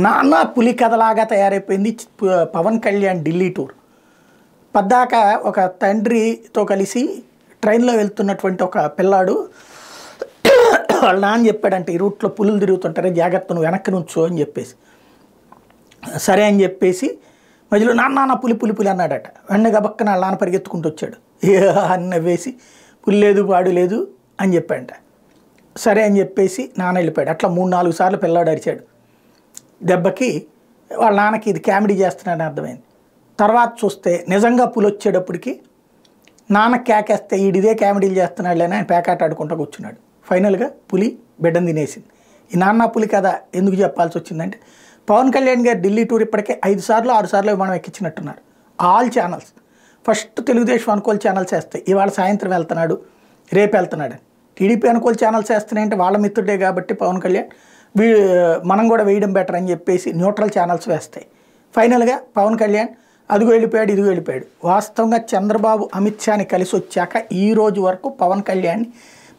నాన్న పులి కథలాగా తయారైపోయింది పవన్ కళ్యాణ్ ఢిల్లీ టూర్. పద్దాక ఒక తండ్రితో కలిసి ట్రైన్లో వెళ్తున్నటువంటి ఒక పిల్లాడు వాళ్ళ నాన్న చెప్పాడంటే ఈ రూట్లో పులులు తిరుగుతుంటారే జాగ్రత్త నువ్వు వెనక్కి నుంచో అని చెప్పేసి, సరే అని చెప్పేసి మధ్యలో నాన్న పులి పులి పులి అన్నాడట. వెంటనే గబక్కన వాళ్ళ నాన్న పరిగెత్తుకుంటూ వచ్చాడు, అన్న వేసి పులి లేదు పాడు లేదు అని చెప్పాడంట. సరే అని చెప్పేసి నాన్న వెళ్ళిపోయాడు. అట్లా 3-4 సార్లు పిల్లాడు అరిచాడు. దెబ్బకి వాళ్ళ నాన్నకి ఇది కామెడీ చేస్తున్నాడని అర్థమైంది. తర్వాత చూస్తే నిజంగా పులి వచ్చేటప్పటికి నాన్న కేకేస్తే ఈడిదే కామెడీలు చేస్తున్నాడులేని ఆయన పేకాట ఆడుకుంటూ కూర్చున్నాడు. ఫైనల్గా పులి బిడ్డను తినేసింది. ఈ నాన్న పులి కథ ఎందుకు చెప్పాల్సి వచ్చిందంటే, పవన్ కళ్యాణ్ గారు ఢిల్లీ టూర్ ఇప్పటికే 5 సార్లు 6 సార్లు విమానం ఎక్కించినట్టున్నారు. ఆల్ ఛానల్స్ ఫస్ట్ తెలుగుదేశం అనుకూల ఛానల్స్ వేస్తాయి, ఇవాళ సాయంత్రం వెళ్తున్నాడు రేపు వెళ్తున్నాడు అని. టీడీపీ అనుకూల ఛానల్స్ వేస్తున్నాయంటే వాళ్ళ మిత్రుడే కాబట్టి పవన్ కళ్యాణ్ మనం కూడా వేయడం బెటర్ అని చెప్పేసి న్యూట్రల్ ఛానల్స్ వేస్తాయి. ఫైనల్గా పవన్ కళ్యాణ్ అదిగో వెళ్ళిపోయాడు ఇదిగో వెళ్ళిపోయాడు. వాస్తవంగా చంద్రబాబు అమిత్ షాని కలిసి వచ్చాక ఈ రోజు వరకు పవన్ కళ్యాణ్ని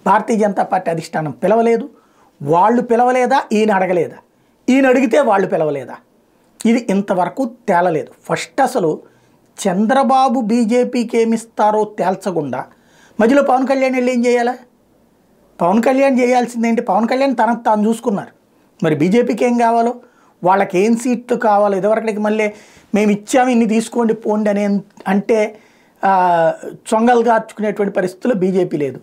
భారతీయ జనతా పార్టీ అధిష్టానం పిలవలేదు. వాళ్ళు పిలవలేదా, ఈయన అడగలేదా, ఈయన అడిగితే వాళ్ళు పిలవలేదా, ఇది ఇంతవరకు తేలలేదు. ఫస్ట్ అసలు చంద్రబాబు బీజేపీకి ఏమిస్తారో తేల్చకుండా మధ్యలో పవన్ కళ్యాణ్ వెళ్ళి ఏం చేయాలా? పవన్ కళ్యాణ్ చేయాల్సిందేంటి? పవన్ కళ్యాణ్ తనకు తాను చూసుకున్నారు. మరి బీజేపీకి ఏం కావాలో, వాళ్ళకి ఏం సీట్లు కావాలో ఇదివరకటికి మళ్ళీ మేము ఇచ్చాము ఇన్ని తీసుకోండి పోండి అనే అంటే చొంగలు గార్చుకునేటువంటి పరిస్థితుల్లో బీజేపీ లేదు.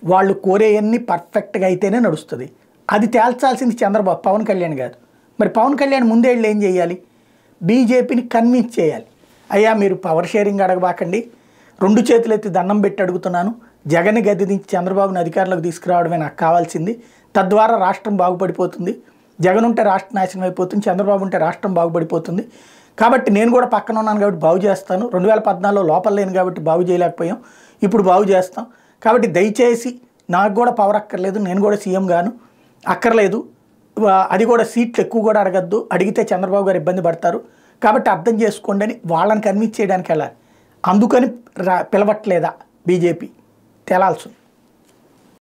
వాళ్ళు కోరేయన్నీ పర్ఫెక్ట్గా అయితేనే నడుస్తుంది. అది తేల్చాల్సింది చంద్రబాబు, పవన్ కళ్యాణ్ కాదు. మరి పవన్ కళ్యాణ్ ముందే వెళ్ళి ఏం చేయాలి? బీజేపీని కన్విన్స్ చేయాలి. అయ్యా మీరు పవర్ షేరింగ్ అడగబాకండి, 2 చేతులు ఎత్తి దండం పెట్టి అడుగుతున్నాను, జగన్ గద్దె దించి చంద్రబాబుని అధికారంలోకి తీసుకురావడమే నాకు కావాల్సింది. తద్వారా రాష్ట్రం బాగుపడిపోతుంది. జగన్ ఉంటే రాష్ట్రం నాశనం అయిపోతుంది, చంద్రబాబు ఉంటే రాష్ట్రం బాగుపడిపోతుంది. కాబట్టి నేను కూడా పక్కన ఉన్నాను కాబట్టి బాగు చేస్తాను. 2014లో లోపల లేను కాబట్టి బాగు చేయలేకపోయాం, ఇప్పుడు బాగు చేస్తాం. కాబట్టి దయచేసి నాకు కూడా పవర్ అక్కర్లేదు, నేను కూడా సీఎం గాను అక్కర్లేదు, అది కూడా సీట్లు ఎక్కువ కూడా అడగద్దు, అడిగితే చంద్రబాబు గారు ఇబ్బంది పడతారు, కాబట్టి అర్థం చేసుకోండి అని వాళ్ళని కన్విన్స్ చేయడానికి వెళ్ళాలి. అందుకని పిలవట్లేదా బీజేపీ తేలాల్సింది.